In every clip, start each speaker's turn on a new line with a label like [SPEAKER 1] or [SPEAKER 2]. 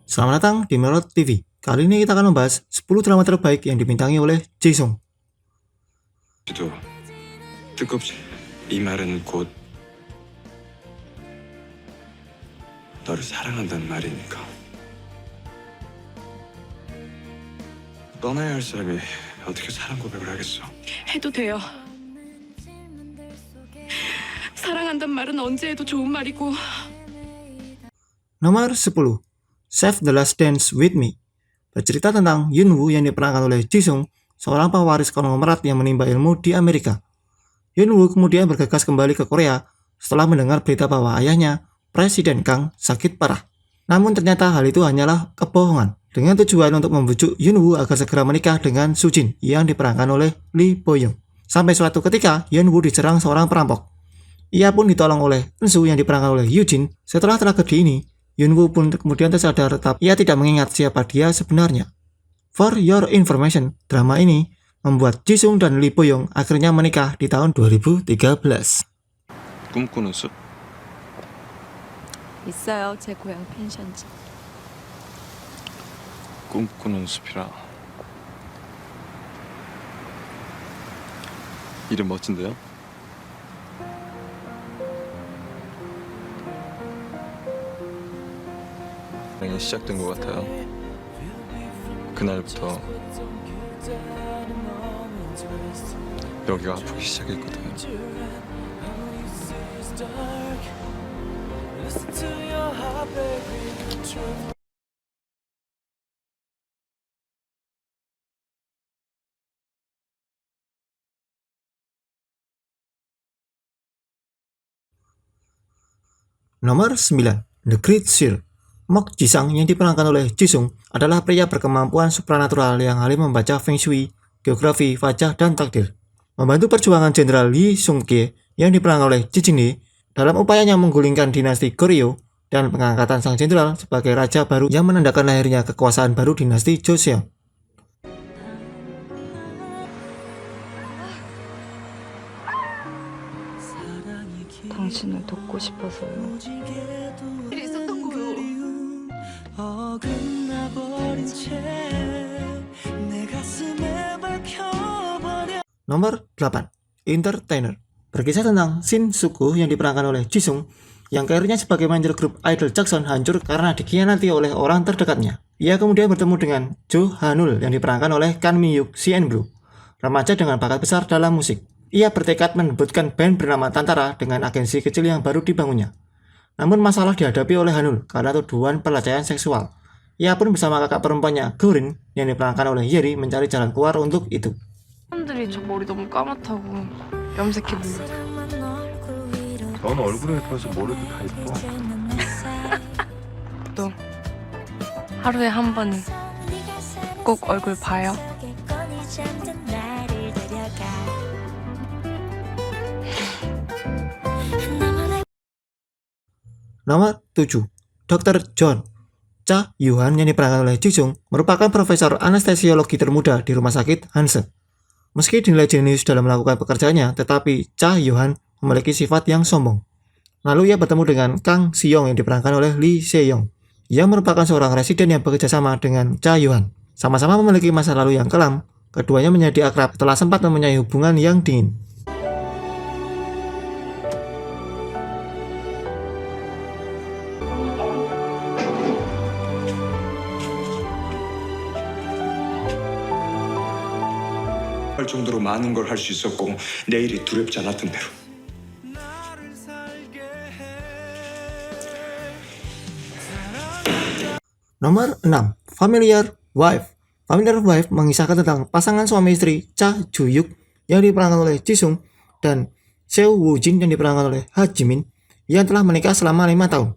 [SPEAKER 1] Selamat datang di Melot TV. Kali ini kita akan membahas 10 drama terbaik yang dibintangi oleh Jisung.
[SPEAKER 2] 도 뜨겁지. 이 말은 곧 너를 사랑한다는 말이니까. 떠나야 할 사람이 어떻게 사랑 고백을 하겠어?
[SPEAKER 3] 해도 돼요. 사랑한단 말은 언제 해도 좋은 말이고.
[SPEAKER 1] Nomor 10. Save the Last Dance with Me. Bercerita tentang Yunwoo yang diperankan oleh Jisung, seorang pewaris konglomerat yang menimba ilmu di Amerika. Yunwoo kemudian bergegas kembali ke Korea setelah mendengar berita bahwa ayahnya, Presiden Kang, sakit parah. Namun ternyata hal itu hanyalah kebohongan, dengan tujuan untuk membujuk Yunwoo agar segera menikah dengan Sujin yang diperankan oleh Lee Bo-young. Sampai suatu ketika, Yunwoo diserang seorang perampok. Ia pun ditolong oleh Eunsu yang diperankan oleh Eugene. Setelah tragedi ini, Yunwoo pun kemudian tersadar tetapi ia tidak mengingat siapa dia sebenarnya. For your information, drama ini membuat Jisung dan Lee Bo-young akhirnya menikah di tahun 2013.
[SPEAKER 2] 꿈꾸는 숲?
[SPEAKER 4] 있어요. 제 고향 펜션집.
[SPEAKER 2] 꿈꾸는 숲이라. 이름 멋진데요? 사랑이 시작된 것 같아요. 그날부터 여기가 아프기 시작했거든요.
[SPEAKER 1] Nomor 9. The Great Seal. Mok Jisang yang diperankan oleh Jisung adalah pria berkemampuan supranatural yang ahli membaca feng shui, geografi, wajah, dan takdir. Membantu perjuangan Jenderal Lee Sung-kye yang diperankan oleh Ji Jin-hee dalam upayanya menggulingkan dinasti Goryeo dan pengangkatan sang jenderal sebagai raja baru yang menandakan lahirnya kekuasaan baru dinasti Joseon.
[SPEAKER 4] 당신을 돕고 싶어서요.
[SPEAKER 3] 일이 있었던 거요.
[SPEAKER 1] Nomor 8. Entertainer. Berkisah tentang Shin Suku yang diperankan oleh Jisung yang karirnya sebagai manajer grup idol Jackson hancur karena dikhianati oleh orang terdekatnya. Ia kemudian bertemu dengan Jo Hanul yang diperankan oleh Kan Mi-yuk CN Blue, remaja dengan bakat besar dalam musik. Ia bertekad menebutkan band bernama Tantara dengan agensi kecil yang baru dibangunnya. Namun masalah dihadapi oleh Hanul karena tuduhan pelecehan seksual. Ia pun bersama kakak perempuannya Gorin yang diperankan oleh Yeri mencari jalan keluar untuk itu.
[SPEAKER 3] 사람들이 저 머리 너무 까맣다고 염색해 보려.
[SPEAKER 2] 넌 얼굴에 예뻐서 머리도 다 예뻐.
[SPEAKER 3] 또 하루에 한 번은 꼭 얼굴 봐요.
[SPEAKER 1] Nomor 7. Dr. John. Cha Yuhan yang diperankan oleh Jisung merupakan profesor anestesiologi termuda di rumah sakit Hansen. Meski dinilai jenius dalam melakukan pekerjaannya, tetapi Cha Yuhan memiliki sifat yang sombong. Lalu ia bertemu dengan Kang Siyong yang diperankan oleh Lee Se-yong. Ia merupakan seorang residen yang bekerja sama dengan Cha Yuhan. Sama-sama memiliki masa lalu yang kelam, keduanya menjadi akrab setelah sempat mempunyai hubungan yang dingin.
[SPEAKER 2] 할 정도로 많은 걸 할 수 있었고 내일이 두렵지 않았던 대로.
[SPEAKER 1] Nomor 6. Familiar Wife. Familiar Wife mengisahkan tentang pasangan suami istri Cha Ju-yuk yang diperankan oleh Jisung dan Seo Woo-jin yang diperankan oleh Ha Ji-min yang telah menikah selama 5 tahun.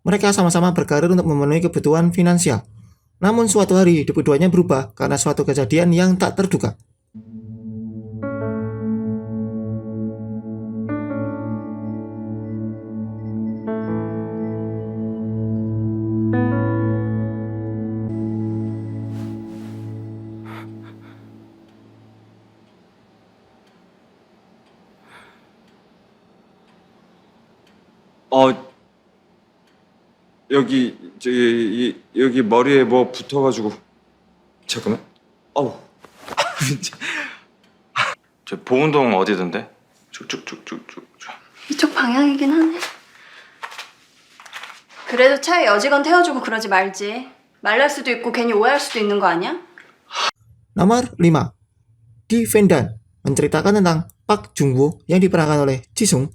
[SPEAKER 1] Mereka sama-sama berkarir untuk memenuhi kebutuhan finansial. Namun suatu hari hidup keduanya berubah karena suatu kejadian yang tak terduga.
[SPEAKER 2] 여기 머리에 뭐 붙어가지고. 잠깐만. 어우.
[SPEAKER 5] 저 보은동 어디던데?
[SPEAKER 2] 쭉쭉쭉쭉쭉.
[SPEAKER 6] 이쪽 방향이긴 하네. 그래도 차에 여직원 태워주고 그러지 말지. 말랄 수도 있고 괜히 오해할 수도 있는 거 아니야?
[SPEAKER 1] Nomor 5. Defendant menceritakan tentang Park Jung-woo yang diperankan oleh Jisung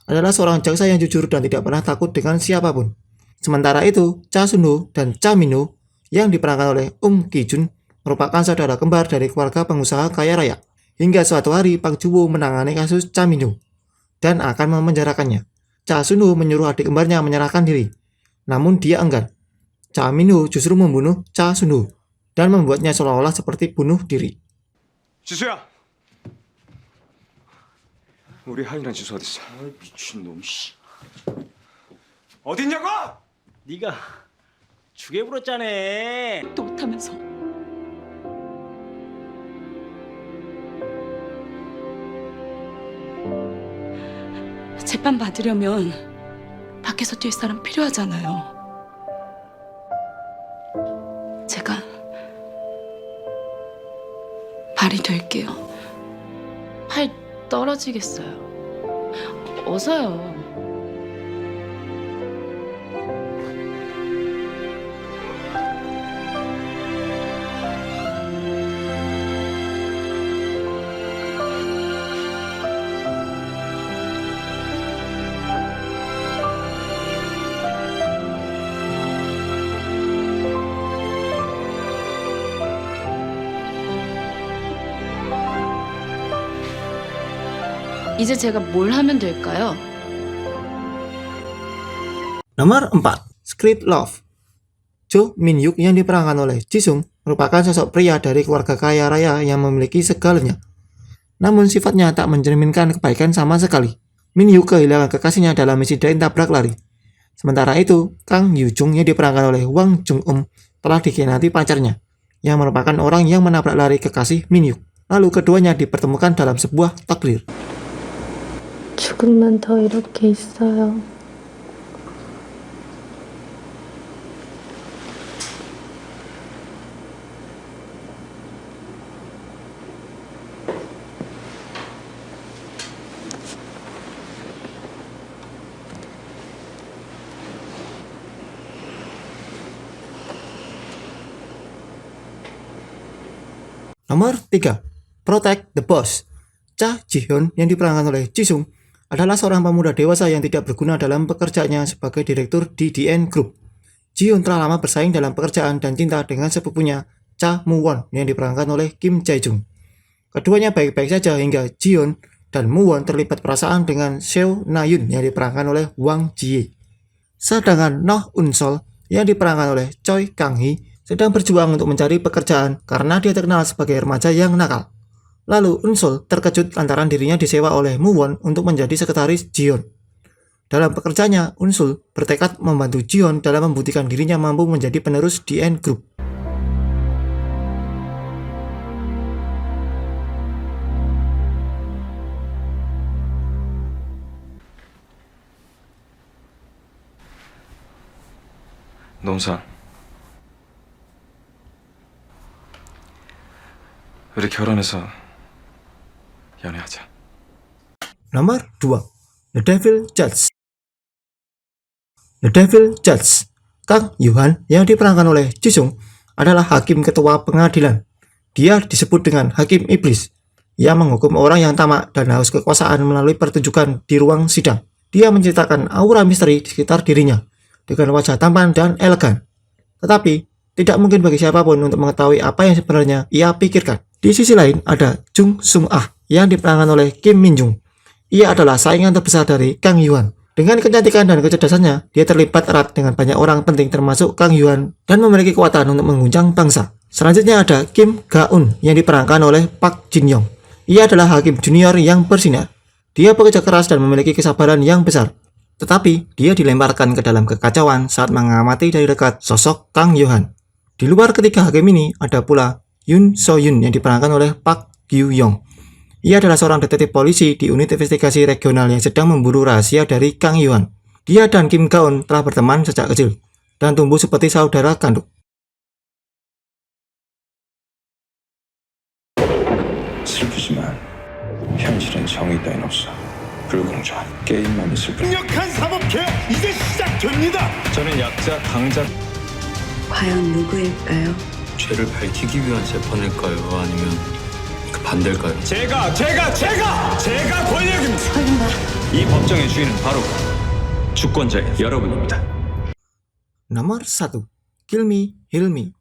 [SPEAKER 1] adalah seorang jaksa yang jujur dan tidak pernah takut dengan siapapun. Sementara itu, Cha Sun-ho dan Cha Min-ho yang diperankan oleh Ki-jun merupakan saudara kembar dari keluarga pengusaha kaya raya. Hingga suatu hari Park Jung-woo menangani kasus Cha Min-ho dan akan memenjarakannya. Cha Sun-ho menyuruh adik kembarnya menyerahkan diri, namun dia enggan. Cha Min-ho justru membunuh Cha Sun-ho dan membuatnya seolah-olah seperti bunuh diri.
[SPEAKER 2] 지수야. 우리 하인이랑 지수 어딨어?
[SPEAKER 5] 미친놈 씨.
[SPEAKER 2] 어딨냐고?
[SPEAKER 7] 네가 죽여 불었잖아.
[SPEAKER 4] 또 못하면서. 재판 받으려면 밖에서 뛸 사람 필요하잖아요. 제가 발이 될게요.
[SPEAKER 3] 팔 떨어지겠어요. 어서요. 이제 제가 뭘 하면 될까요?
[SPEAKER 1] Nomor 4. Script Love. Jo Min-hyuk yang diperankan oleh Jisung merupakan sosok pria dari keluarga kaya raya yang memiliki segalanya. Namun sifatnya tak mencerminkan kebaikan sama sekali. Min-hyuk kehilangan kekasihnya dalam insiden tabrak lari. Sementara itu, Kang Yoo-jung yang diperankan oleh Wang Jung-eum telah dikhianati pacarnya, yang merupakan orang yang menabrak lari kekasih Min-hyuk. Lalu keduanya dipertemukan dalam sebuah takdir.
[SPEAKER 8] 조금만 더 이렇게 있어요.
[SPEAKER 1] Nomor 3. Protect the Boss. Cha Ji-hyun yang diperankan oleh Jisung adalah seorang pemuda dewasa yang tidak berguna dalam pekerjaannya sebagai direktur di DN Group. Ji-hyun telah lama bersaing dalam pekerjaan dan cinta dengan sepupunya Cha Moo-won yang diperankan oleh Kim Jae-jung. Keduanya baik-baik saja hingga Ji-hyun dan Moo-won terlibat perasaan dengan Seo Na-yoon yang diperankan oleh Wang Ji-hye. Sedangkan Noh Un-sol yang diperankan oleh Choi Kang-hee sedang berjuang untuk mencari pekerjaan karena dia terkenal sebagai remaja yang nakal. Lalu Un-sol terkejut lantaran dirinya disewa oleh Moo-won untuk menjadi sekretaris Ji-hyun. Dalam pekerjaannya, Un-sol bertekad membantu Ji-hyun dalam membuktikan dirinya mampu menjadi penerus DN Group.
[SPEAKER 5] 농사. 우리 결혼해서 연애하자.
[SPEAKER 1] Nomor 2. The Devil Judge. The Devil Judge. Kang Yoo-han yang diperankan oleh Jisung adalah hakim ketua pengadilan. Dia disebut dengan Hakim Iblis. Ia menghukum orang yang tamak dan haus kekuasaan melalui pertunjukan di ruang sidang. Dia menciptakan aura misteri di sekitar dirinya dengan wajah tampan dan elegan. Tetapi, tidak mungkin bagi siapapun untuk mengetahui apa yang sebenarnya ia pikirkan. Di sisi lain, ada Jung Sung-ah yang diperankan oleh Kim Min-jung. Ia adalah saingan terbesar dari Kang Yoo-han. Dengan kecantikan dan kecerdasannya, dia terlibat erat dengan banyak orang penting termasuk Kang Yoo-han dan memiliki kekuatan untuk mengguncang bangsa. Selanjutnya ada Kim Ga-eun yang diperankan oleh Park Jin-young. Ia adalah hakim junior yang bersinar. Dia bekerja keras dan memiliki kesabaran yang besar. Tetapi, dia dilemparkan ke dalam kekacauan saat mengamati dari dekat sosok Kang Yoo-han. Di luar ketiga hakim ini, ada pula Yoon So-yoon yang diperankan oleh Park Gyu-yong. Ia adalah seorang detektif polisi di unit investigasi regional yang sedang memburu rahasia dari Kang Yoo-han. Dia dan Kim Ga-eun telah berteman sejak kecil. dan tumbuh seperti saudara kandung.
[SPEAKER 2] 슬프지만 현실은 정의 따윈 없어. 불공정한 게임만이 슬픈.
[SPEAKER 9] 강력한 사법개혁 이제 시작됩니다.
[SPEAKER 2] 저는 약자 강자.
[SPEAKER 6] 과연 누구일까요?
[SPEAKER 10] 죄를 밝히기 위한 재판일까요? 아니면 그 반대일까요?
[SPEAKER 9] 제가 권력입니다.
[SPEAKER 6] 설마
[SPEAKER 5] 이 법정의 주인은 바로 주권자의 여러분입니다.
[SPEAKER 1] Nomor 1. Kill Me, Heal Me.